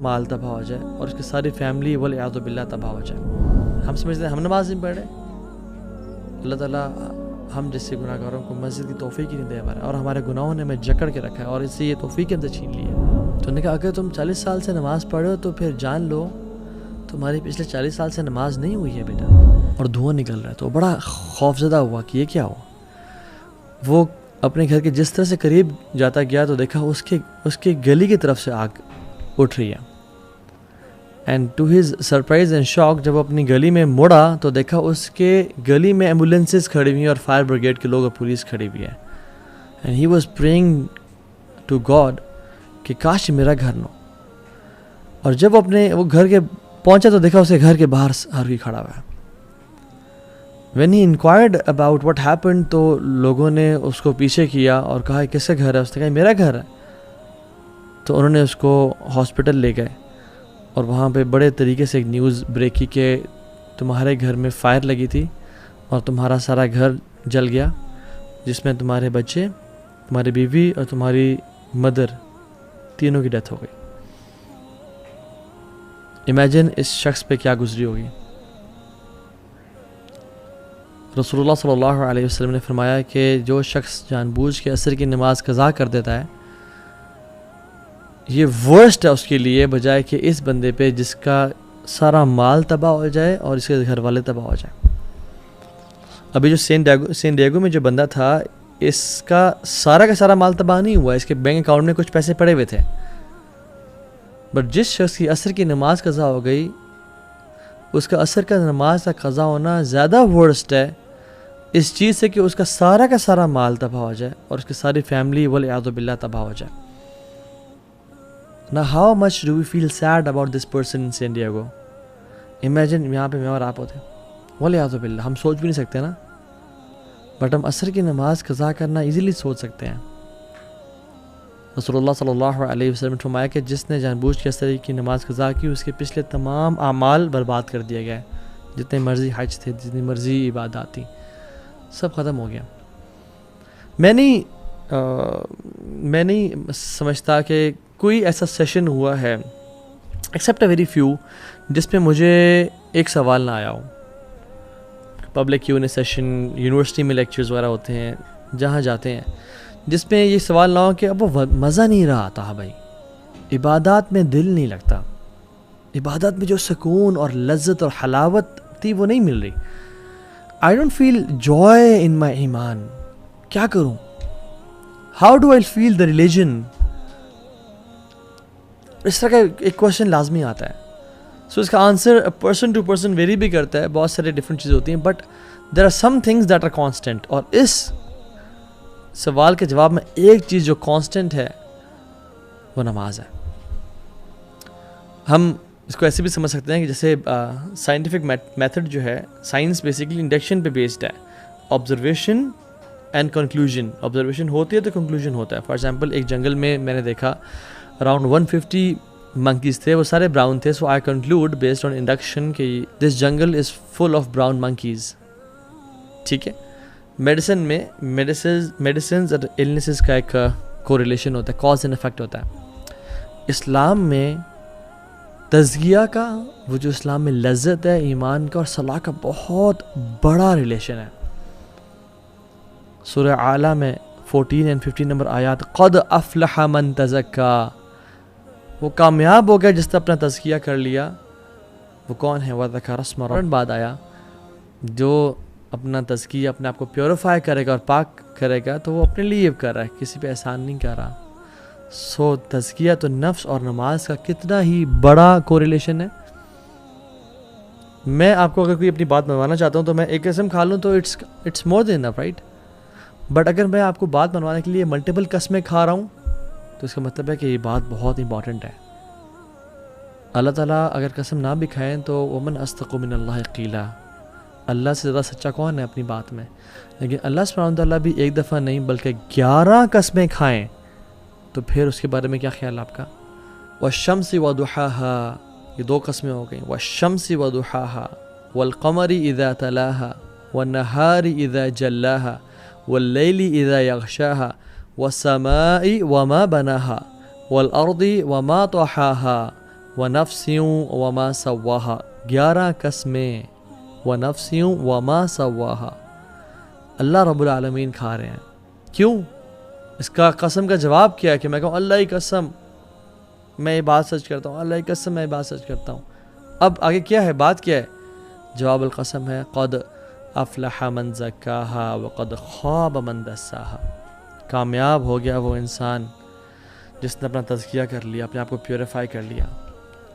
مال تباہ ہو جائے اور اس کی ساری فیملی والعیاذ باللہ تباہ ہو جائے. ہم سمجھتے ہیں ہم نماز نہیں پڑھ رہے. اللہ تعالیٰ ہم جیسے گناہ گاروں کو مسجد کی توفیق ہی نہیں دے پا رہا ہے، اور ہمارے گناہوں نے ہمیں جکڑ کے رکھا ہے اور اس سے یہ توفیق ہم سے چھین لی ہے. تو نے کہا اگر تم 40 سال سے نماز پڑھو تو پھر جان لو تمہاری پچھلے 40 سال سے نماز نہیں ہوئی ہے بیٹا، اور دھواں نکل رہا ہے. تو بڑا خوفزدہ ہوا کہ یہ کیا ہوا. وہ اپنے گھر کے جس طرح سے قریب جاتا گیا تو دیکھا اس کے گلی کی طرف سے آگ اٹھ رہی ہے. And to his surprise and shock جب وہ اپنی گلی میں مڑا تو دیکھا اس کے گلی میں ایمبولینسز کھڑی ہوئی ہیں اور فائر بریگیڈ کے لوگ اور پولیس کھڑی ہوئی ہے. And he was praying to God کہ کاش میرا گھر نہ ہو. اور جب وہ گھر کے پہنچا تو دیکھا اسے گھر کے باہر ہر کوئی کھڑا ہوا ہے. When he enquired about what happened تو لوگوں نے اس کو پیچھے کیا اور کہا کس کا گھر ہے. اس نے کہا میرا گھر ہے. تو انہوں نے اس کو ہاسپٹل لے گئے اور وہاں پہ بڑے طریقے سے ایک نیوز بریک کی کہ تمہارے گھر میں فائر لگی تھی اور تمہارا سارا گھر جل گیا، جس میں تمہارے بچے، تمہاری بیوی اور تمہاری مدر تینوں کی ڈیتھ ہو گئی. امیجن اس شخص پہ کیا گزری ہوگی. رسول اللہ صلی اللہ علیہ وسلم نے فرمایا کہ جو شخص جان بوجھ کے عصر کی نماز قضا کر دیتا ہے یہ ورسٹ ہے اس کے لیے بجائے کہ اس بندے پہ جس کا سارا مال تباہ ہو جائے اور اس کے گھر والے تباہ ہو جائیں. ابھی جو سین ڈیگو میں جو بندہ تھا اس کا سارا مال تباہ نہیں ہوا، اس کے بینک اکاؤنٹ میں کچھ پیسے پڑے ہوئے تھے. بٹ جس شخص کی عصر کی نماز قضا ہو گئی اس کا عصر کا نماز کا قضا ہونا زیادہ ورسٹ ہے اس چیز سے کہ اس کا سارا مال تباہ ہو جائے اور اس کی ساری فیملی والعیاذ باللہ تباہ ہو جائے. Now how much do we feel sad about this person in San Diego? Imagine یہاں پہ میں اور آپ ہوتے والعیاذ باللہ، ہم سوچ بھی نہیں سکتے نا، بٹ ہم عصر کی نماز قضا کرنا ایزیلی سوچ سکتے ہیں. رسول اللہ صلی اللہ علیہ وسلم نے فرمایا کہ جس نے جان بوجھ کے عصر کی نماز قضا کی اس کے پچھلے تمام اعمال برباد کر دیے گئے. جتنے مرضی حج تھے، جتنی مرضی عبادات تھیں، سب ختم ہو گیا. میں نہیں سمجھتا کہ کوئی ایسا سیشن ہوا ہے ایکسیپٹ اے ویری فیو جس پہ مجھے ایک سوال نہ آیا ہو. Public Q and A session, university میں لیکچرز وغیرہ ہوتے ہیں جہاں جاتے ہیں، جس میں یہ سوال نہ ہو کہ اب وہ مزہ نہیں رہا تھا بھائی، عبادات میں دل نہیں لگتا، عبادات میں جو سکون اور لذت اور حلاوت تھی وہ نہیں مل رہی. I don't feel joy in my ایمان، کیا کروں؟ How do I feel the religion؟ اس طرح کا ایک کوشچن لازمی آتا ہے. سو اس کا answer person to person vary بھی کرتا ہے، بہت سارے ڈفرینٹ چیزیں ہوتی ہیں، but there are some things that are constant. اور اس سوال کے جواب میں ایک چیز جو کانسٹنٹ ہے وہ نماز ہے. ہم اس کو ایسے بھی سمجھ سکتے ہیں کہ جیسے سائنٹیفک میتھڈ جو ہے، سائنس بیسیکلی انڈکشن پہ بیسڈ ہے، آبزرویشن اینڈ کنکلوژن. آبزرویشن ہوتی ہے تو کنکلوژن ہوتا ہے. فار ایگزامپل ایک جنگل میں نے دیکھا اراؤنڈ 150 monkeys تھے، وہ سارے براؤن تھے. So I conclude based on induction کہ this jungle is full of brown monkeys. ٹھیک ہے. میڈیسن میں میڈیسنز اور النیسز کا ایک کوریلیشن ہوتا ہے، کاز اینڈ افیکٹ ہوتا ہے. اسلام میں تزکیہ کا، وہ جو اسلام میں لذت ہے، ایمان کا اور صلاح کا بہت بڑا ریلیشن ہے. سورہ اعلیٰ میں 14 and 15 نمبر آیات، قد افلح من تزکا، وہ کامیاب ہو گیا جس نے اپنا تزکیہ کر لیا. وہ کون ہے؟ وذکر اسم ربہ. بعد آیا جو اپنا تزکیہ اپنے آپ کو پیوریفائی کرے گا اور پاک کرے گا تو وہ اپنے لیے کر رہا ہے، کسی پہ احسان نہیں کر رہا. سو تزکیہ تو نفس اور نماز کا کتنا ہی بڑا کوریلیشن ہے. میں آپ کو اگر کوئی اپنی بات منوانا چاہتا ہوں تو میں ایک قسم کھا لوں تو it's more than enough, right. But اگر میں آپ کو بات منوانے کے لیے ملٹیپل قسمیں کھا رہا ہوں تو اس کا مطلب ہے کہ یہ بات بہت امپورٹنٹ ہے. اللہ تعالیٰ اگر قسم نہ بھی کھائیں تو ومن اصدق من اللہ قیلا، اللہ سے زیادہ سچا کون ہے اپنی بات میں. لیکن اللہ سبحانہ وتعالیٰ بھی ایک دفعہ نہیں بلکہ 11 قسمیں کھائیں تو پھر اس کے بارے میں کیا خیال آپ کا؟ والشمس وضحاها، یہ 2 قسمیں ہو گئیں. والشمس وضحاها والقمر اذا تلاها والنهار اذا جلاها واللیل اذا یغشاها والسماء وما بناها والارض وما طحاها وَنَفْسٍ وَمَا سَوَّاهَا 11 قسمیں وَنَفْسٍ وَمَا سَوَّاهَا اللہ رب العالمین کھا رہے ہیں. کیوں؟ اس کا قسم کا جواب کیا ہے کہ میں کہوں اللہ کی قسم میں یہ بات سچ کرتا ہوں, اللہ کی قسم میں یہ بات سچ کرتا ہوں. اب آگے کیا ہے, بات کیا ہے؟ جواب القسم ہے قد افلح من زکاہا وقد خواب من دساہا. کامیاب ہو گیا وہ انسان جس نے اپنا تزکیہ کر لیا, اپنے آپ کو پیوریفائی کر لیا.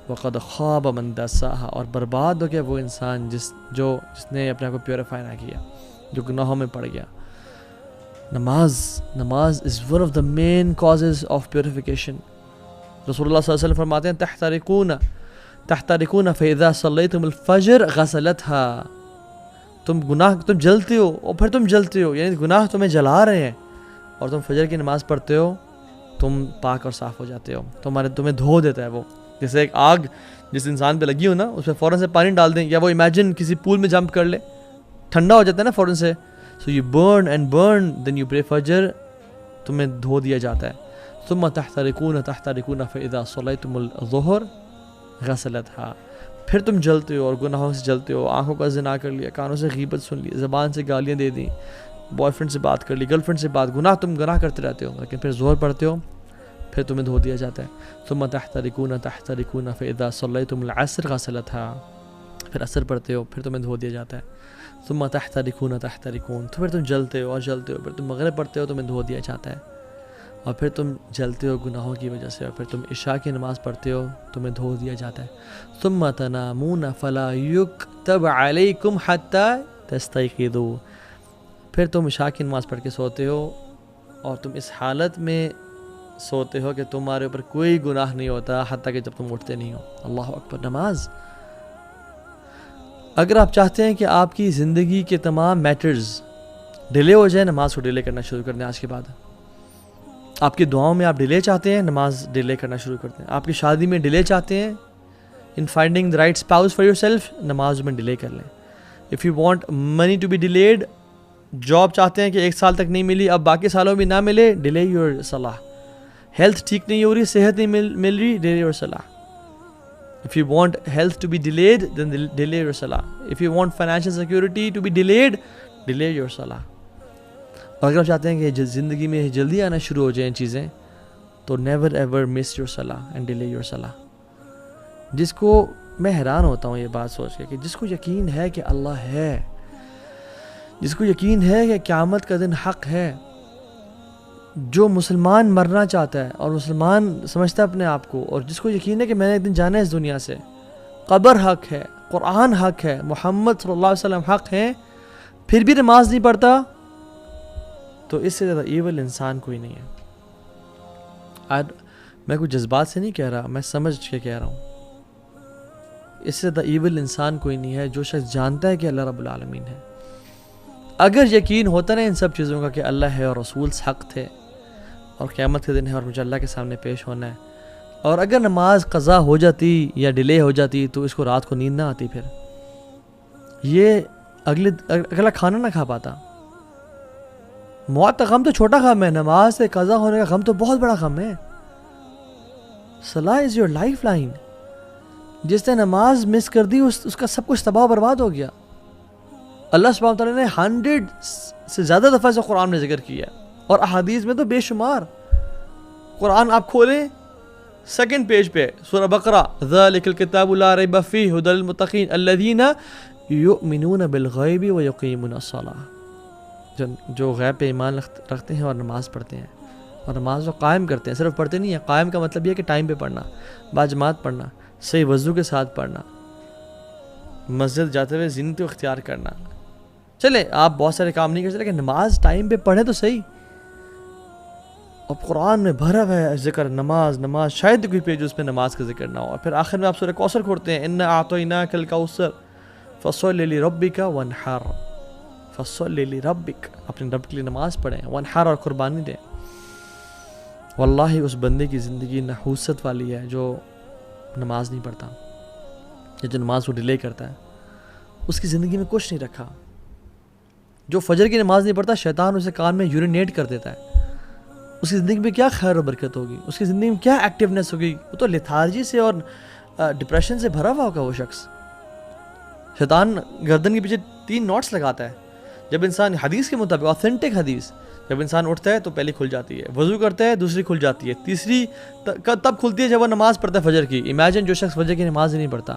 وقد خواب من دساہا, اور برباد ہو گیا وہ انسان جس نے اپنے آپ کو پیوریفائی نہ کیا, جو گناہوں میں پڑ گیا. نماز is one of the main causes of purification. رسول اللہ صلی اللہ علیہ وسلم فرماتے ہیں تحترقون فاذا صلیتم الفجر غسلتها. تم جلتے ہو اور پھر تم جلتے ہو, یعنی گناہ تمہیں جلا رہے ہیں, اور تم فجر کی نماز پڑھتے ہو, تم پاک اور صاف ہو جاتے ہو, تمہیں دھو دیتا ہے وہ. جیسے ایک آگ جس انسان پہ لگی ہو نا, اس پہ فوراً سے پانی ڈال دیں, یا وہ امیجن کسی پول میں جمپ کر لے, ٹھنڈا ہو جاتا ہے نا فوراً سے. So you burn and burn, then you pray فجر, تمہیں دھو دیا جاتا ہے. ثم تحترقون فاذا صلیتم الظہر غسلتها. پھر تم جلتے ہو اور گناہوں سے جلتے ہو, آنکھوں کا زنا کر لیا, کانوں سے غیبت سن لی, زبان سے گالیاں دے دیں, بوائے فرینڈ سے بات کر لی, گرل فرینڈ سے بات, گناہ کرتے رہتے ہو, لیکن پھر ظہر پڑھتے ہو, پھر تمہیں دھو دیا جاتا ہے. ثم تحترقون فاذا صلیتم العصر غسلتها. پھر عصر پڑھتے ہو, پھر تمہیں دھو دیا جاتا ہے. ثم تحترقون تو پھر تم جلتے ہو اور جلتے ہو, پھر تم مغرب پڑھتے ہو, تمہیں دھو دیا جاتا ہے. اور پھر تم جلتے ہو گناہوں کی وجہ سے, اور پھر تم عشاء کی نماز پڑھتے ہو, تمہیں دھو دیا جاتا ہے. ثم تنامون فلا یکتب علیکم حتی تستیقظوا. پھر تم عشاء کی نماز پڑھ کے سوتے ہو, اور تم اس حالت میں سوتے ہو کہ تمہارے اوپر کوئی گناہ نہیں ہوتا حتیٰ کہ جب تم اٹھتے نہیں ہو. اللہ اکبر. نماز, اگر آپ چاہتے ہیں کہ آپ کی زندگی کے تمام میٹرز ڈیلے ہو جائیں, نماز کو ڈیلے کرنا شروع کر دیں آج کے بعد. آپ کی دعاؤں میں آپ ڈیلے چاہتے ہیں, نماز ڈیلے کرنا شروع کر دیں. آپ کی شادی میں ڈیلے چاہتے ہیں, in finding the right spouse for yourself, نماز میں ڈیلے کر لیں. If you want money to be delayed, job چاہتے ہیں کہ 1 سال تک نہیں ملی, اب باقی سالوں میں نہ ملے, ڈیلے یور صلاح. ہیلتھ ٹھیک نہیں ہو رہی, صحت نہیں مل رہی, ڈیلے یور صلاح. If you want health to be delayed, then delay your salah. If you want financial security to be delayed, delay your salah. اور اگر آپ چاہتے ہیں کہ زندگی میں جلدی آنا شروع ہو جائیں چیزیں, تو never ever miss your salah and delay your salah. جس کو میں حیران ہوتا ہوں یہ بات سوچ کے کہ جس کو یقین ہے کہ اللہ ہے, جس کو یقین ہے کہ قیامت کا دن حق ہے, جو مسلمان مرنا چاہتا ہے اور مسلمان سمجھتا ہے اپنے آپ کو, اور جس کو یقین ہے کہ میں نے ایک دن جانا ہے اس دنیا سے, قبر حق ہے, قرآن حق ہے, محمد صلی اللہ علیہ وسلم حق ہے, پھر بھی نماز نہیں پڑھتا, تو اس سے زیادہ ایول انسان کوئی نہیں ہے. میں کوئی جذبات سے نہیں کہہ رہا, میں سمجھ کے کہہ رہا ہوں. اس سے زیادہ ایول انسان کوئی نہیں ہے جو شخص جانتا ہے کہ اللہ رب العالمین ہے. اگر یقین ہوتا نا ان سب چیزوں کا کہ اللہ ہے اور رسول حق تھے, اور قیامت کے دن ہے اور مجھے اللہ کے سامنے پیش ہونا ہے, اور اگر نماز قضا ہو جاتی یا ڈیلے ہو جاتی تو اس کو رات کو نیند نہ آتی, پھر یہ اگلا کھانا نہ کھا پاتا. موت کا غم تو چھوٹا غم ہے, نماز سے قضا ہونے کا غم تو بہت بڑا غم ہے. صلاح از یور لائف لائن. جس نے نماز مس کر دی اس کا سب کچھ تباہ و برباد ہو گیا. اللہ سبحانہ وتعالی نے 100 سے زیادہ دفعہ سے قرآن میں ذکر کیا, اور احادیث میں تو بے شمار. قرآن آپ کھولیں 2nd پیج پہ سورہ بقرہ, ذَلِكَ الْكِتَابُ لَا رَيْبَ فِيهِ هُدًى لِلْمُتَّقِينَ الَّذِينَ يُؤْمِنُونَ بِالْغَيْبِ وَيُقِيمُونَ الصَّلَاةَ. جو غیب پہ ایمان رکھتے ہیں اور نماز پڑھتے ہیں, اور نماز کو قائم کرتے ہیں. صرف پڑھتے نہیں ہیں, قائم کا مطلب یہ کہ ٹائم پہ پڑھنا, باجماعت پڑھنا, صحیح وضو کے ساتھ پڑھنا, مسجد جاتے ہوئے زینت کو اختیار کرنا. چلے آپ بہت سارے کام نہیں کر سکتے, لیکن نماز ٹائم پہ پڑھیں تو صحیح. اب قرآن میں بھرا ہوا ہے ذکر نماز, شاید کوئی پیج اس پہ نماز کا ذکر نہ ہو. اور پھر آخر میں آپ سورہ کوثر کھولتے ہیں, اِنَّا أَعْطَيْنَاكَ الْكَوْثَرَ فَصَلِّ لِرَبِّكَ وَانْحَرْ. فَصَلِّ لِرَبِّكَ, اپنے رب کے لیے نماز پڑھیں, وانحر, اور قربانی دیں. واللہ اس بندے کی زندگی نحوست والی ہے جو نماز نہیں پڑھتا, یا جو نماز کو ڈیلے کرتا ہے. اس کی زندگی میں کچھ نہیں رکھا. جو فجر کی نماز نہیں پڑھتا, شیطان اسے کان میں یورینیٹ کر دیتا ہے. اس کی زندگی میں کیا خیر و برکت ہوگی, اس کی زندگی میں کیا ایکٹیونیس ہوگی. وہ تو لیتھارجی سے اور ڈپریشن سے بھرا ہوا ہوگا وہ شخص. شیطان گردن کے پیچھے 3 نوٹس لگاتا ہے. جب انسان حدیث کے مطابق آتھینٹک حدیث, جب انسان اٹھتا ہے تو پہلی کھل جاتی ہے, وضو کرتا ہے دوسری کھل جاتی ہے, تیسری تب کھلتی ہے جب وہ نماز پڑھتا ہے فجر کی. امیجن جو شخص فجر کی نماز ہی نہیں پڑھتا,